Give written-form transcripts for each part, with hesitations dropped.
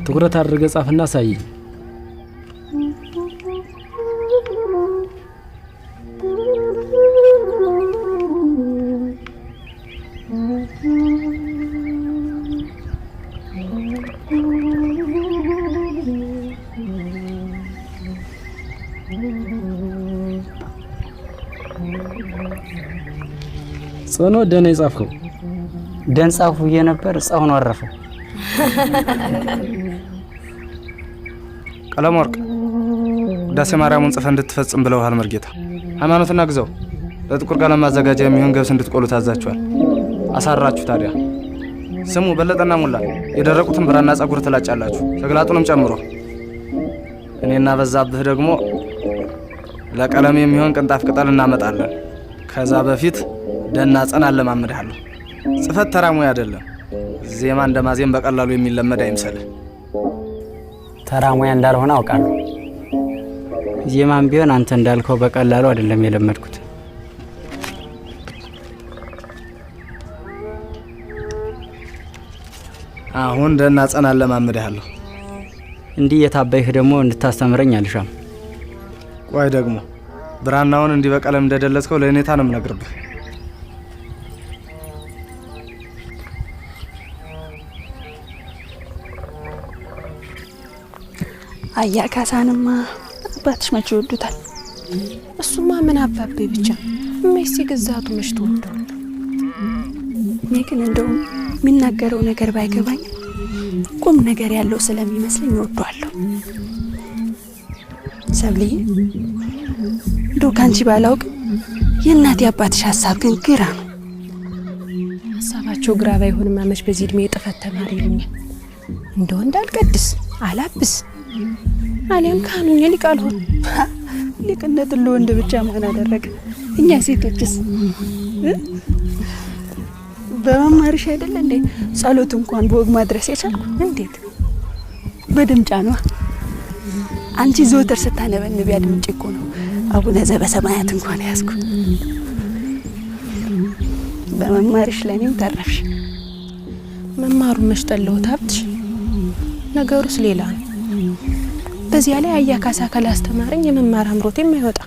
ትኩረት አድርገህ ጻፍና ሳይ። ጽኖ ደህና ይጻፍከው። ደን ጻፉ የነበር ጻውን ወረፈ። ቀለም ወርቅ ዳሴ ማርያምን ጽፈ እንድትፈጽም ብለውሃል መርጌታ። ሃይማኖትና ግዛው ለጥቁር ቀለም ማዘጋጃ የሚሆን ገብስ እንድትቆሉ ታዛችኋል። አሳራችሁ ታዲያ። ስሙ በለጠና ሙላ የደረቁትን ብራና ጸጉር ትላጫላችሁ፣ ተግላጡንም ጨምሮ። እኔና በዛብህ ደግሞ ለቀለም የሚሆን ቅንጣፍ ቅጠል እናመጣለን። ከዛ በፊት ደና ጸና ለማመድሃለሁ። ጽፈት ተራሙያ አይደለም። ዜማ እንደማዜም በቀላሉ የሚለመድ አይምሰል። ተራሙያ እንዳልሆነ አውቃለሁ። ዜማም ቢሆን አንተ እንዳልከው በቀላሉ አይደለም የለመድኩት። አሁን ደና ጸና ለማመድሃለሁ። እንዲህ የታባይህ ደግሞ እንድታስተምረኝ አልሻም። ቆይ ደግሞ ብራናውን እንዲህ በቀለም እንደደለስከው ለኔታ ነው የምነግርብህ። አያ ካሳንማ አባትሽ መቼ ይወዱታል? እሱማ ምን አባቤ ብቻ ሜሲ ግዛቱ መሽቶ ወደው። እኔ ግን እንደው የሚናገረው ነገር ባይገባኝ ቁም ነገር ያለው ስለሚመስለኝ እወደዋለሁ። ሰብሊ እንደው ካንቺ ባላውቅ የእናቴ አባትሽ ሀሳብ ግን ግራ ነው። ሀሳባቸው ግራ ባይሆንም አመች በዚህ እድሜ የጥፈት ተማሪ ይሉኛል። እንደው እንዳልቀድስ አላብስ አለም ካኑኝ ሊቃል ሆነ። ሊቅነት ለወንድ ብቻ ማን አደረገ? እኛ ሴቶችስ በመማርሽ አይደል እንዴ ጸሎት እንኳን በወግ ማድረስ የቻልኩ? እንዴት በድምጫ ነው። አንቺ ዘወትር ስታነበንብ ያድምጪ እኮ ነው አቡነ ዘበሰማያት እንኳን ያዝኩ። በመማርሽ ለኔም ተረፍሽ። መማሩ መሽጠለው ታብትሽ ነገሩስ ሌላ ነው። በዚያ ላይ አያ ካሳ ካላስተማረኝ የመማር አምሮት የማይወጣ።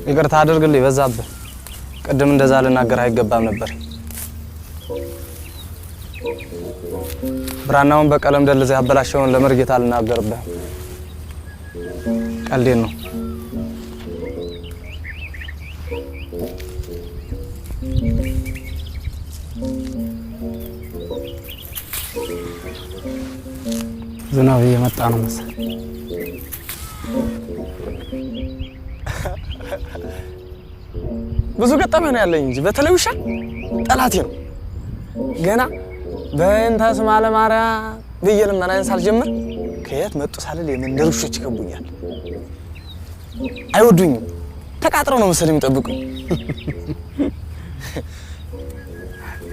ይቅርታ አድርግልኝ በዛብህ። ቅድም እንደዛ ልናገር አይገባም ነበር። ብራናውን በቀለም ደልዘ ያበላሸውን ለመርጌታ ልናገርብህ። ቀልዴን ነው። ዝናብ እየመጣ ነው መሰለኝ። ብዙ ገጠመኝ ነው ያለኝ እንጂ በተለይ ውሻ ጠላቴ ነው። ገና በእንተ ስማ ለማርያም ብዬ ልመናዬን ሳልጀምር ከየት መጡ ሳልል የመንደር ውሾች ይከቡኛል። አይወዱኝም። ተቃጥረው ነው መሰለኝ የሚጠብቁኝ።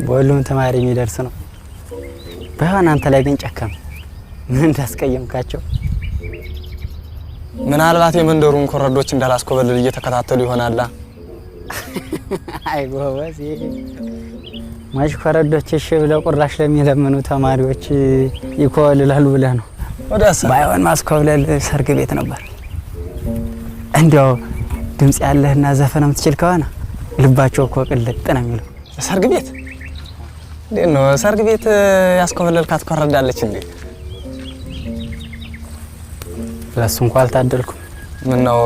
በሁሉም ተማሪ የሚደርስ ነው። ባይሆን አንተ ላይ ግን ጨከም። ምን እንዳስቀየምካቸው? ምናልባት የመንደሩን ኮረዶች እንዳላስኮበልል እየተከታተሉ ይሆናላ። አይ ጎበዝ፣ ማሽ ኮረዶች እሺ ብለው ቁራሽ ለሚለምኑ ተማሪዎች ይኮልላሉ ብለህ ነው? ወዳሳ ባይሆን ማስኮብለል ሰርግ ቤት ነበር። እንዲያው ድምጽ ያለህና ዘፈን የምትችል ከሆነ ልባቸው እኮ ቅልጥ ነው የሚለው። ሰርግ ቤት እንዴ ነው? ሰርግ ቤት ያስኮበለልካት ኮረዳለች እንዴ? ለሱ እንኳን አልታደልኩም። ምን ነው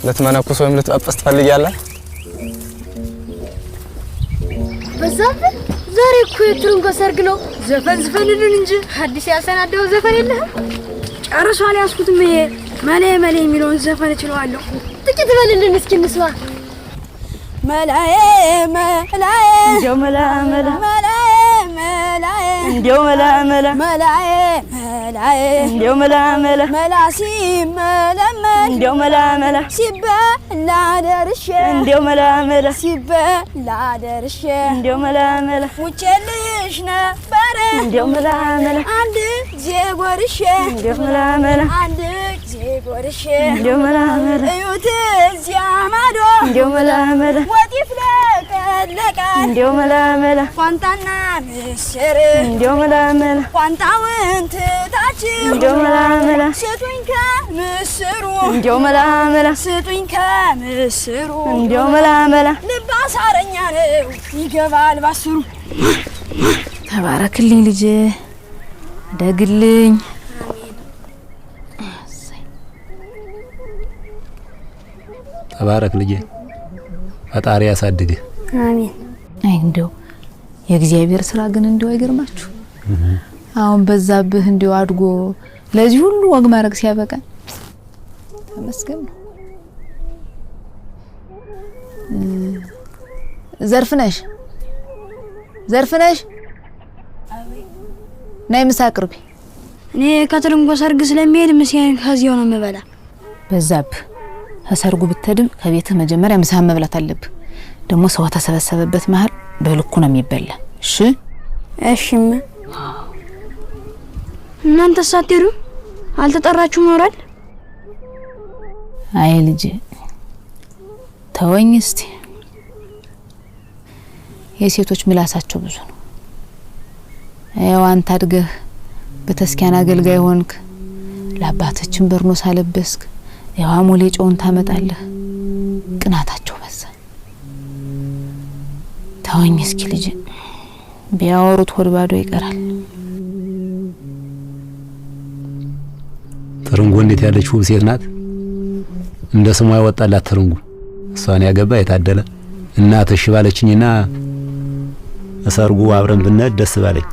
ልትመነኩስ ወይም ልትጠጥስ ትፈልጊያለህ? በዛብህ ዛሬ እኮ የትሩንጎ ሰርግ ነው። ዘፈን ዝፈንልን እንጂ አዲስ ያሰናዳው ዘፈን የለህም? ጨርሷል። ያስኩትም ይሄ መሌ መሌ የሚለውን ዘፈን እችለዋለሁ። ጥቂት በልልን እስኪ እንስማ። መላዬ መላዬ እንዲያው መላ መላ መላዬ መላዬ እንዲያው መላ መላ መላዬ እንዲያው መላ መላ መላ ሲመለመል እንዲያው መላ መላ ሲበላ ደርሼ እንዲያው መላ መላ ሲበላ ደርሼ እንዲያው መላ መላ ውጭልሽ ነበር እንዲያው መላ መላ አንድ ጊዜ ጎርሼ እንዲያው መላ መላ አንድ ጊዜ ጎርሼ እንዲያው መላ መላ እዩት እዚያ ማዶ እንዲያው መላ መላ ወጥ ይፍለቀለቃል እንዲያው መላ መላ ቋንጣና ምስር እንዲያው መላ መላ ቋንጣውን ትታችሁ እንዲያው መላ መላ ስጡኝ ከምስሩ እንዲያው መላ መላ ስጡኝ ከምስሩ እንዲያው መላ መላ ልብ አሳረኛ ነው ይገባል ባስሩ። ተባረክልኝ ልጄ ደግልኝ። ተባረክ ልጄ ፈጣሪ ያሳድግህ። አሜን። አይ እንደው የእግዚአብሔር ስራ ግን እንደው አይገርማችሁ? አሁን በዛብህ እንደው አድጎ ለዚህ ሁሉ ወግ ማድረግ ሲያበቃ ተመስገን ነው። ዘርፍነሽ ናይ ምሳ አቅርቢ። እኔ ከትርንጎ ሰርግ ስለሚሄድ ምሳዬን ከዚያው ነው የምበላ። በዛብህ ከሰርጉ ብትሄድም ከቤትህ መጀመሪያ ምሳ መብላት አለብህ። ደግሞ ሰው ተሰበሰበበት መሃል በልኩ ነው የሚበላ። እሺ እሺማ። እናንተ ሳትሄዱ አልተጠራችሁም ኖራል? አይ ልጄ ተወኝ እስቲ። የሴቶች ምላሳቸው ብዙ ነው። ያው አንተ አድገህ በተስኪያን አገልጋይ ሆንክ፣ ለአባቶችን በርኖስ አለበስክ፣ ያው አሞሌ ጨውን ታመጣለህ። ቅናታቸው በዛ። ተወኝ እስኪ ልጄ፣ ቢያወሩት ሆድ ባዶ ይቀራል። ትርንጎ እንዴት ያለች ውብ ሴት ናት! እንደ ስሟ ያወጣላት ትርንጎ። እሷን ያገባ የታደለ። እናትሽ ባለችኝና እሰርጉ አብረን ብንሄድ ደስ ባለኝ።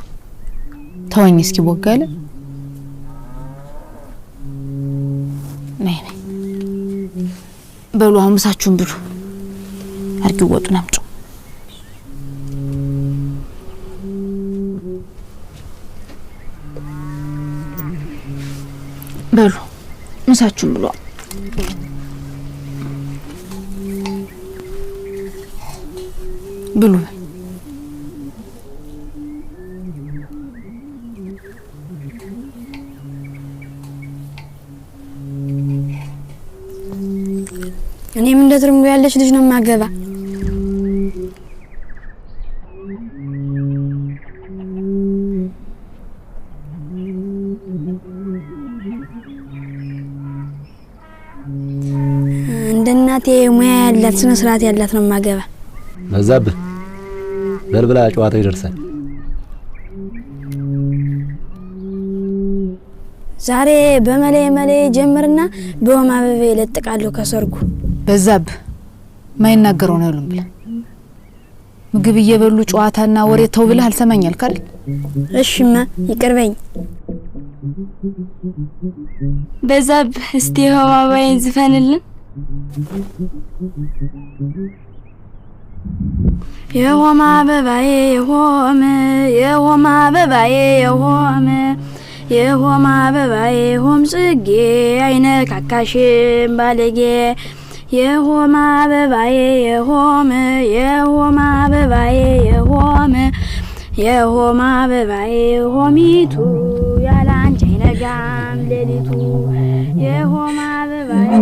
ተወኝ እስኪ ቦጋለ። ነይ በሉ አሁን ምሳችሁን ብሉ። አርጊው ወጡን አምጡ። በሉ ምሳችሁን ብሉ። ብሉ እኔም እንደ ትርንጎ ያለች ልጅ ነው ማገባ። እንደ እናቴ ሙያ ያላት ስነ ስርዓት ያላት ነው ማገባ። በዛብህ በልብላ ጨዋታው ይደርሳል። ዛሬ በመሌ ጀምርና በወማ አበበ ይለጥቃለሁ ከሰርጉ። በዛብህ ማይናገረው ነው ሁሉም ብለ ምግብ እየበሉ ጨዋታና ወሬ ተው ብለህ አልሰማኝ አልክ አይደል? እሺማ ይቅርበኝ። በዛብህ እስቲ ወማ አበባዬን ዝፈንልን። የወማ አበባዬ የወማ አበባዬ የወማ አበባዬ ሆም ጽጌ አይነካካሽም ባለጌ የወማ አበባዬ የወማ አበባዬ የወማ አበባዬ ሆሚቱ ያላንቺ አይነጋም ሌሊቱ የወማ አበባዬ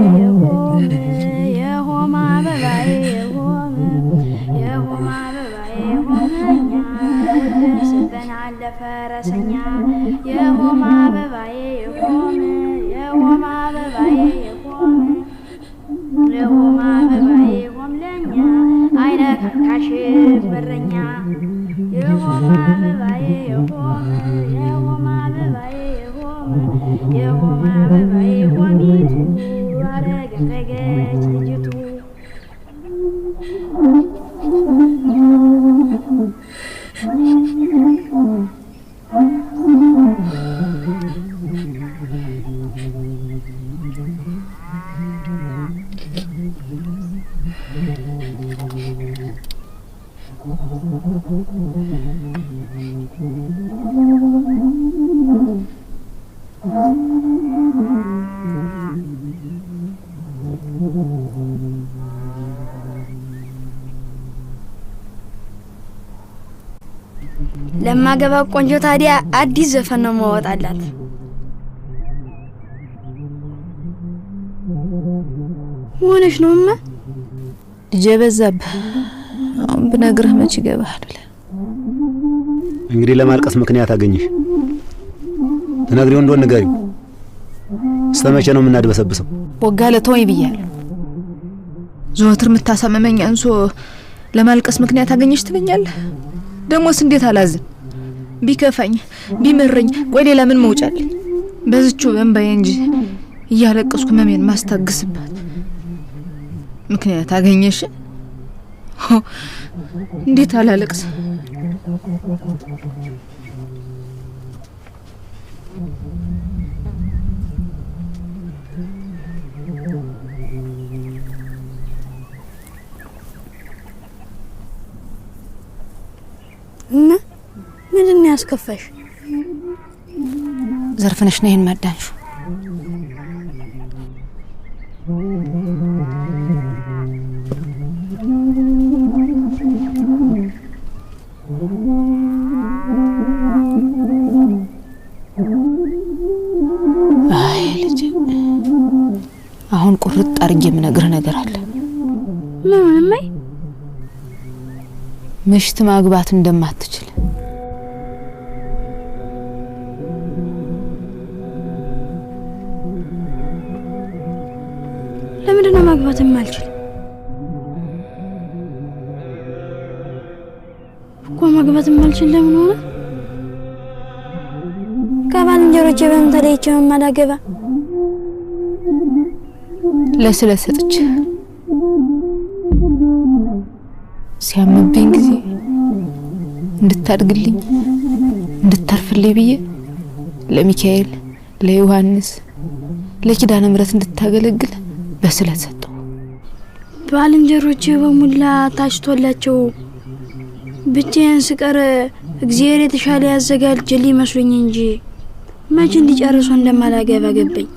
የወማ አበባዬ የወማ አበባዬ ሆመኛ ስበናል ለፈረሰኛ የወማ አበባዬ የወማ አበባዬ የወማ አበባዬ ሆምለኛ አይነካካሽ በረኛ የወማ አበባዬ የወማ አበባዬ የወማ አበባዬ ሆሚቱ አረገረገች ልጅቱ ለማገባ ቆንጆ ታዲያ አዲስ ዘፈን ነው ማወጣላት። ሆነሽ ነውማ ልጄ በዛብህ። አሁን ብነግርህ መች ይገባሃል? እንግዲህ ለማልቀስ ምክንያት አገኘሽ። ትነግሪው እንደሆነ ንገሪው። እስከመቼ ነው የምናድበሰብሰው? ወጋለ ተወኝ ብያለሁ። ዘወትር የምታሳመመኝ አንሶ ለማልቀስ ምክንያት አገኘሽ ትለኛለህ? ደሞስ እንዴት አላዝን? ቢከፋኝ ቢመረኝ ቆይ ሌላ ምን መውጫለኝ? በዝቹ በእንባዬ እንጂ እያለቀስኩ መሜን ማስታግስባት ምክንያት አገኘሽ? እንዴት አላለቅስ? እና ምንድን ነው ያስከፋሽ? ዘርፍነሽ ነው ይሄን ማዳንሹ። አይ ልጅ አሁን ቁርጥ አርጌ የምነግርህ ነገር አለ። ምንም አይ ምሽት ማግባት እንደማትችል ለምንድን ነው ማግባት የማልችል? እኮ ማግባት የማልችል ለምን ሆነ? ከባልንጀሮቼ በምን ተለይቼ ማላገባ? ለስለሰጥች ሲያምብኝ ጊዜ እንድታድግልኝ እንድታርፍልኝ ብዬ ለሚካኤል ለዮሐንስ ለኪዳነ ምሕረት እንድታገለግል በስለት ሰጠው። ባልንጀሮቼ በሙላ ታጭቶላቸው ብቻዬን ስቀር እግዚአብሔር የተሻለ ያዘጋጅልኝ መስሎኝ እንጂ መቼ እንዲጨርሱ እንደማላገባ ገባኝ።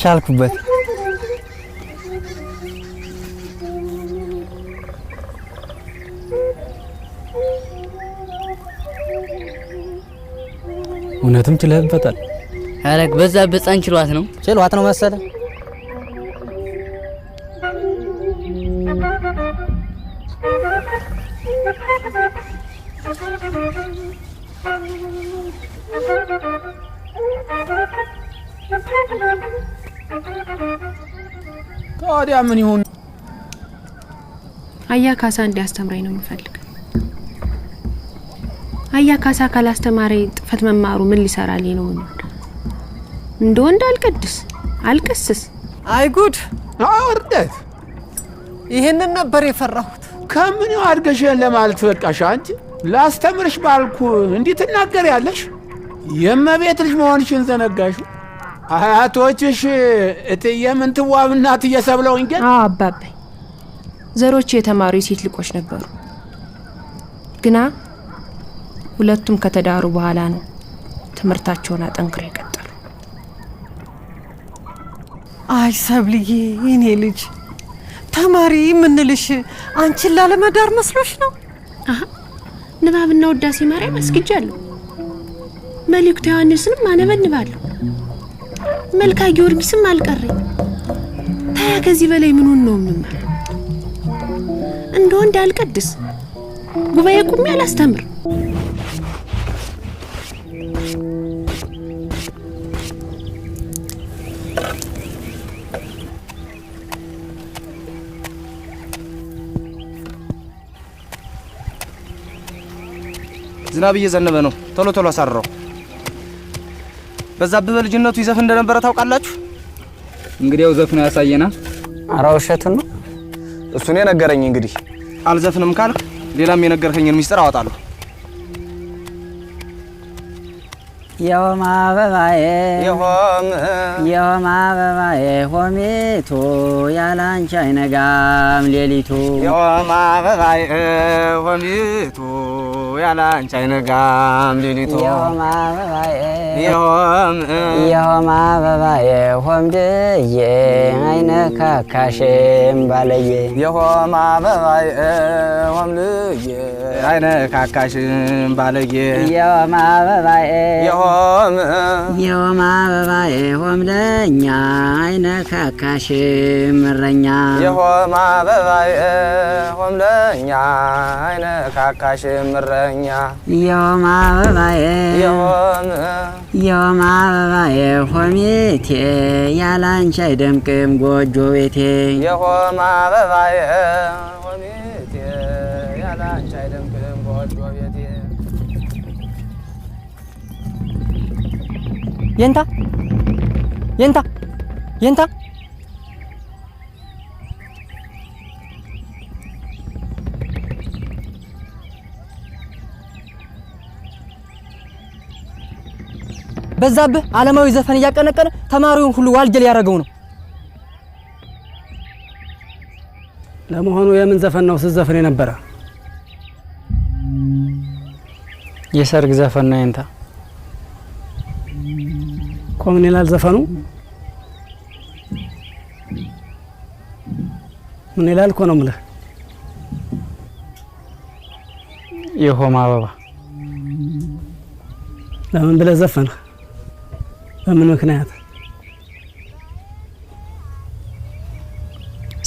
ቻልኩበት። እውነትም ችለህበታል። አረግ በዛብህ ሕፃን ችሏት ነው መሰለ። ታዲያ ምን ይሁን? አያ ካሳ እንዲያስተምረኝ ነው የምፈልግ። አያ ካሳ ካላስተማረኝ ጥፈት መማሩ ምን ሊሰራልኝ ነው? እንደ ወንድ አልቀድስ አልቀስስ። አይ ጉድ! አውርደት! ይሄንን ነበር የፈራሁት። ከምን አድገሽን ለማለት በቃሽ። አንቺ ላስተምርሽ ባልኩ እንዴት ትናገሪያለሽ? የእመቤት ልጅ መሆንሽን ዘነጋሽ። አያቶችሽ እትዬ ምንትዋብና እትዬ ሰብለውኝ ግን አባቤ ዘሮች የተማሩ የሴት ልቆች ነበሩ። ግና ሁለቱም ከተዳሩ በኋላ ነው ትምህርታቸውን አጠንክረው የቀጠሉ። አይ ሰብልዬ የኔ ልጅ ተማሪ ምንልሽ አንቺን ላለመዳር መስሎሽ ነው? አሃ ንባብና ውዳሴ ማርያም አስግጃለሁ። መልእክተ ዮሐንስንም አነበንባለሁ። መልካ ጊዮርጊስም አልቀረኝ። ታያ ከዚህ በላይ ምኑን ነው የምማር? እንደ ወንድ አልቀድስ፣ ጉባኤ ቁሜ አላስተምር። ዝናብ እየዘነበ ነው። ቶሎ ቶሎ አሳርረው። በዛብህ በልጅነቱ ይዘፍ እንደነበረ ታውቃላችሁ? እንግዲያው ዘፍኖ ያሳየና። ኧረ ውሸቱን ነው እሱን የነገረኝ። እንግዲህ አልዘፍንም ካልክ ሌላም የነገርከኝን ሚስጥር አወጣለሁ። የሆም አበባዬ የሆም አበባዬ ሆሚቱ ያላንቺ አይነጋም ሌሊቱ። የሆም አበባዬ ሆሚቱ ያላንቺ አይነጋም ሌሊቱ። የሆም አበባዬ የሆም አበባዬ ሆምድዬ አይነካካሽም ባለዬ። የሆም አበባዬ ሆምልዬ አይነካካሽም ባለዬ። የሆም አበባዬ የሆም አበባዬ ሆም ለኛ አይነካካሽም እረኛ። የሆም አበባዬ ሆም ለኛ አይነካካሽም እረኛ። የሆም አበባዬ የሆም አበባዬ ሆሜቴ ያላንቺ አይደምቅም ጎጆ ቤቴ። የሆም አበባዬ ሆሜቴ ያላንቺ አይደምቅም ጎጆ ቤቴ። የንታ በዛብህ ዓለማዊ ዘፈን እያቀነቀነ ተማሪውን ሁሉ ዋልጀል ያደረገው ነው። ለመሆኑ የምን ዘፈን ነው ስትዘፍን የነበረ? የሰርግ ዘፈን ነው። የንታ ኮምን ይላል ዘፈኑ? ምን ይላል እኮ ነው የምልህ። የሆም አበባ። ለምን ብለህ ዘፈንህ? በምን ምክንያት?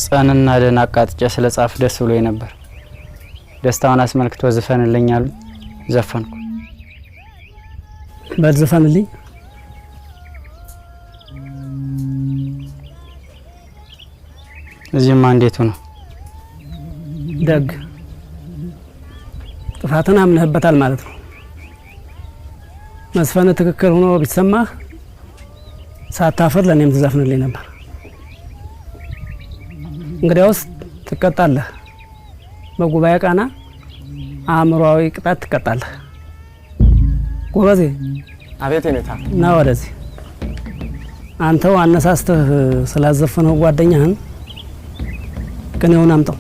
ጸንና ደን አቃጥጬ ስለ ጻፍ ደስ ብሎኝ ነበር። ደስታውን አስመልክቶ ዘፈንልኝ አሉ። ዘፈንኩ። በል ዘፈንልኝ። እዚህማ እንዴቱ ነው? ደግ ጥፋትን አምነህበታል ማለት ነው። መስፈን ትክክል ሆኖ ቢሰማህ ሳታፈር ለኔም ትዘፍንልኝ ነበር። እንግዲያውስ ትቀጣለህ። በጉባኤ ቃና አእምሯዊ ቅጣት ትቀጣለህ። ጎበዜ። አቤት የኔታ። ና ወደዚህ። አንተው አነሳስተህ ስላዘፈነው ጓደኛህን ቅኔውን አምጣው።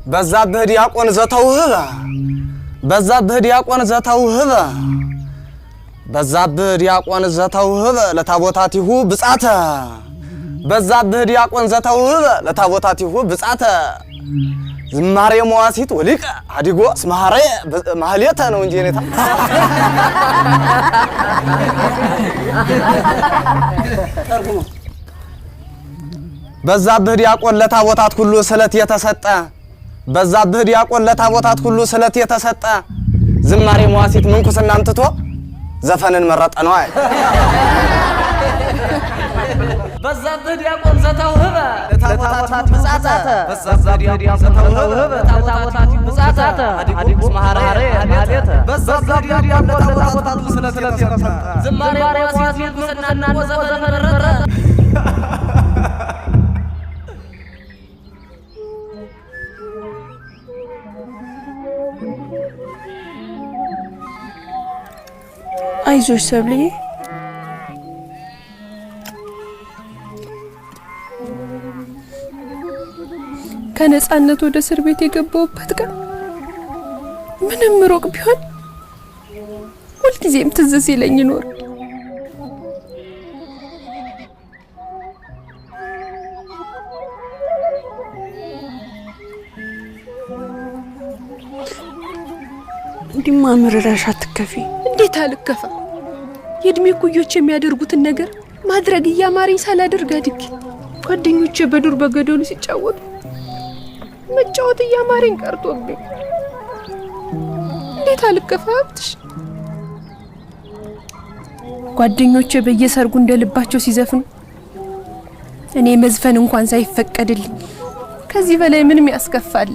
በዛብህ ዲያቆን ዘተውህበ በዛብህ ዲያቆን ዘተውህበ በዛብህ ዲያቆን ዘተውህበ ለታቦታቲሁ ብጻተ በዛብህ ዲያቆን ዘተውህበ ለታቦታቲሁ ብጻተ ዝማሬ መዋሲት ወሊቀ አዲጎ ስማሬ ማህሌተ ነው እንጂ የኔታ። በዛብህ ዲያቆን ለታቦታት ሁሉ ስለት የተሰጠ በዛብህ ዲያቆን ለታቦታት ሁሉ ስለት የተሰጠ ዝማሬ መዋሲት ምንኩስናን ትቶ ዘፈንን መረጠ ነው አይ። በዛብህ ዲያቆን ዘተውህበ ለታቦታት ብጻተ በዛብህ ዲያቆን ዘተውህበ ለታቦታት ብጻተ አዲጉ ስማሬ ማህሌተ በዛብህ ዲያቆን ለታቦታት ሁሉ ስለት የተሰጠ ዝማሬ መዋሲት ምንኩስናን ትቶ ዘፈንን መረጠ። አይዞሽ ሰብልዬ፣ ከነጻነት ወደ እስር ቤት የገባሁበት ቀን ምንም ሩቅ ቢሆን ሁልጊዜም ትዝ ሲለኝ ይኖር። እንዲማ ምርራሽ አትከፊ። እንዴት አልከፋ? የእድሜ ኩዮች የሚያደርጉትን ነገር ማድረግ እያማረኝ ሳላደርግ አድጌ ጓደኞቼ በዱር በገደሉ ሲጫወቱ መጫወት እያማረኝ ቀርቶብኝ እንዴት አልከፋ? ጓደኞቼ በየሰርጉ እንደልባቸው ሲዘፍኑ እኔ መዝፈን እንኳን ሳይፈቀድልኝ ከዚህ በላይ ምንም ያስከፋል?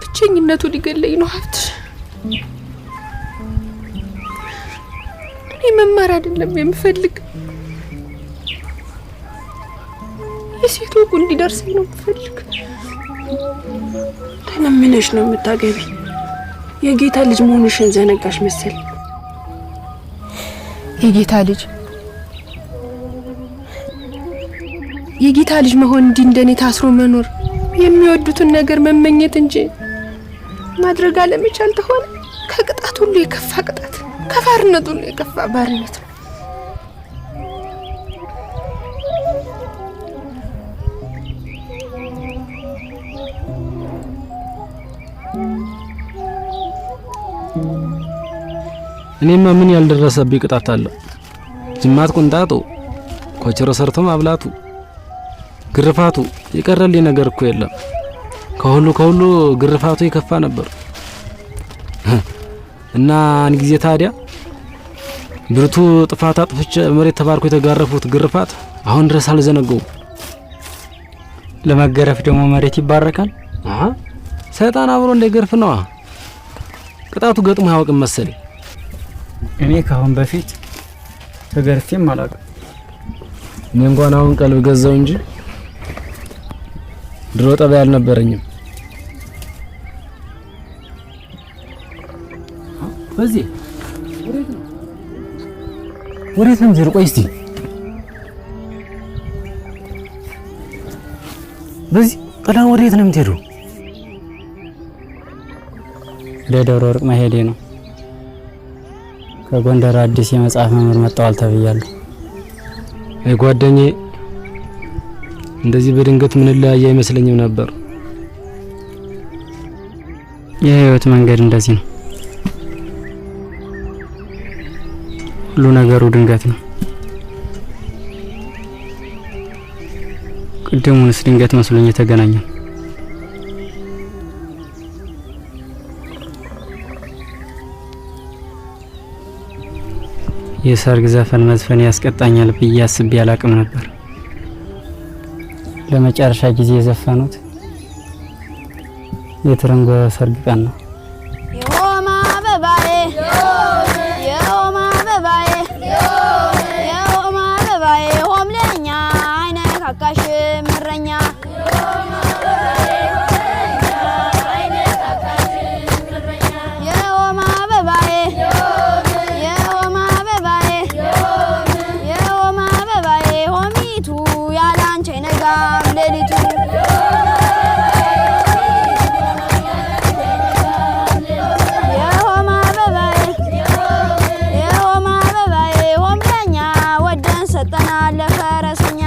ብቸኝነቱ ሊገለኝ ነው ሀብትሽ። እኔ መማር አይደለም የምፈልግ፣ የሴት ወጉ እንዲደርሰኝ ነው የምፈልግ። ተለምነሽ ነው የምታገቢ። የጌታ ልጅ መሆንሽን ዘነጋሽ መሰል። የጌታ ልጅ መሆን እንዲህ እንደኔ ታስሮ መኖር፣ የሚወዱትን ነገር መመኘት እንጂ ማድረግ አለመቻል ተሆነ ከቅጣት ሁሉ የከፋ ቅጣት፣ ከባርነት ሁሉ የከፋ ባርነት ነው። እኔማ ምን ያልደረሰብኝ ቅጣት አለ? ጅማት ቁንጣጡ፣ ኮቸሮ ሰርቶ ማብላቱ፣ ግርፋቱ የቀረልኝ ነገር እኮ የለም። ከሁሉ ግርፋቱ የከፋ ነበር። እና አንድ ጊዜ ታዲያ ብርቱ ጥፋት አጥፍቼ መሬት ተባርኮ የተጋረፉት ግርፋት አሁን ድረስ አልዘነገውም። ለመገረፍ ደግሞ መሬት ይባረካል። ሰይጣን አብሮ እንደገርፍ ነው። ቅጣቱ ገጥሞ ያውቅም መሰለኝ። እኔ ካሁን በፊት ተገርፌም አላውቅም። እኔ እንኳን አሁን ቀልብ ገዛው እንጂ ድሮ ጠባይ አልነበረኝም። በዚህ ወዴት ነው የምትሄዱ? ቆይ እስቲ በዚህ ቀዳም ወዴት ነው የምትሄዱ? ለደብረ ወርቅ መሄዴ ነው። ከጎንደር አዲስ የመጽሐፍ መምህር መጣዋል ተብያለሁ። አይ ጓደኛዬ፣ እንደዚህ በድንገት ምን ለያየ አይመስለኝም ነበር። የህይወት መንገድ እንደዚህ ነው። ሁሉ ነገሩ ድንገት ነው። ቅድሙንስ ድንገት መስሎኝ የተገናኘን። የሰርግ ዘፈን መዝፈን ያስቀጣኛል ብዬ አስቤ አላቅም ነበር። ለመጨረሻ ጊዜ የዘፈኑት የትርንጎ ሰርግ ቀን ነው። የሆማ አበባዬ የሆማ አበባዬ የሆማ አበባዬ ሆምለኛ አይነ ካካሽ ምረኛ የሆማ አበባዬ የሆማ አበባዬ የሆማ አበባዬ ሆሚቱ ያላንቺ አይነጋም ሌሊቱ የሆማ አበባዬ የሆማ አበባዬ ሆምለኛ ወደን ሰጠናል ለፈረሰኛ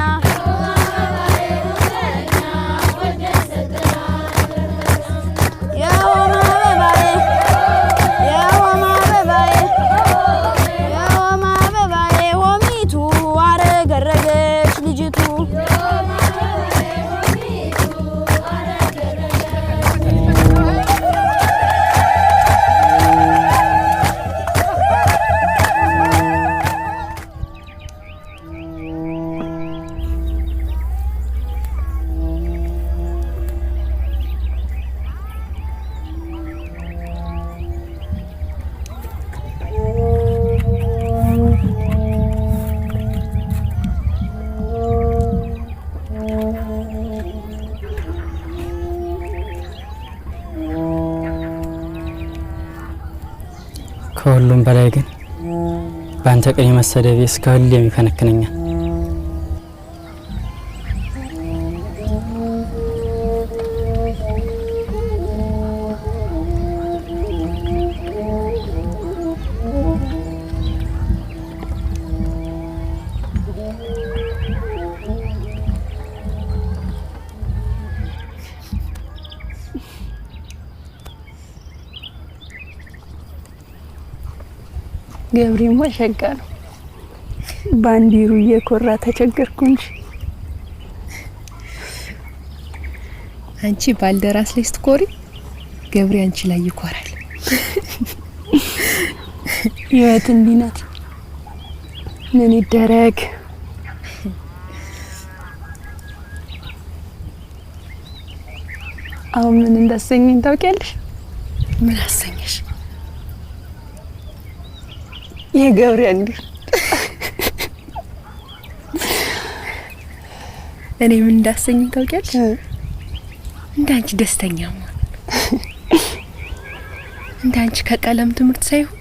የሆማ አበባዬ የሆማ አበባዬ የሆማ አበባዬ ሆሚቱ አረገረገች ልጅቱ ከሁሉም በላይ ግን በአንተ ቀን የመሰደቤ እስከ ሁሌም ይከነክነኛል። ገብሬማ ሸጋ ነው። ባንዲሩ እየኮራ ተቸገርኩ እንጂ አንቺ ባልደራስ ላይ ስትኮሪ ገብሬ አንቺ ላይ ይኮራል። ህይወት እንዲህ ናት። ምን ይደረግ? አሁን ምን እንዳሰኘኝ ታውቂያለሽ? ምን አሰኘሽ? የገብሬ እንዲህ እኔ ምን እንዳሰኘኝ ታውቂያለሽ? እንዳንቺ ደስተኛ ማለት እንዳንቺ ከቀለም ትምህርት ሳይሆን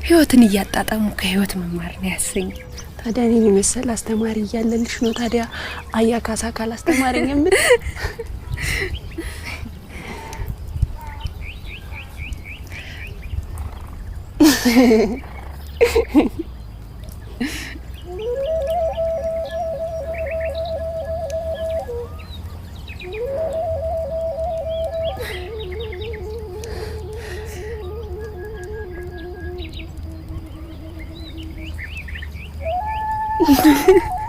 ህይወትን እያጣጣሙ ከህይወት መማር ነው ያሰኝ። ታዲያ እኔን የመሰለ አስተማሪ እያለልሽ ነው ታዲያ አያ ካሳ ካላስተማረኝ ምን Ha ha ha.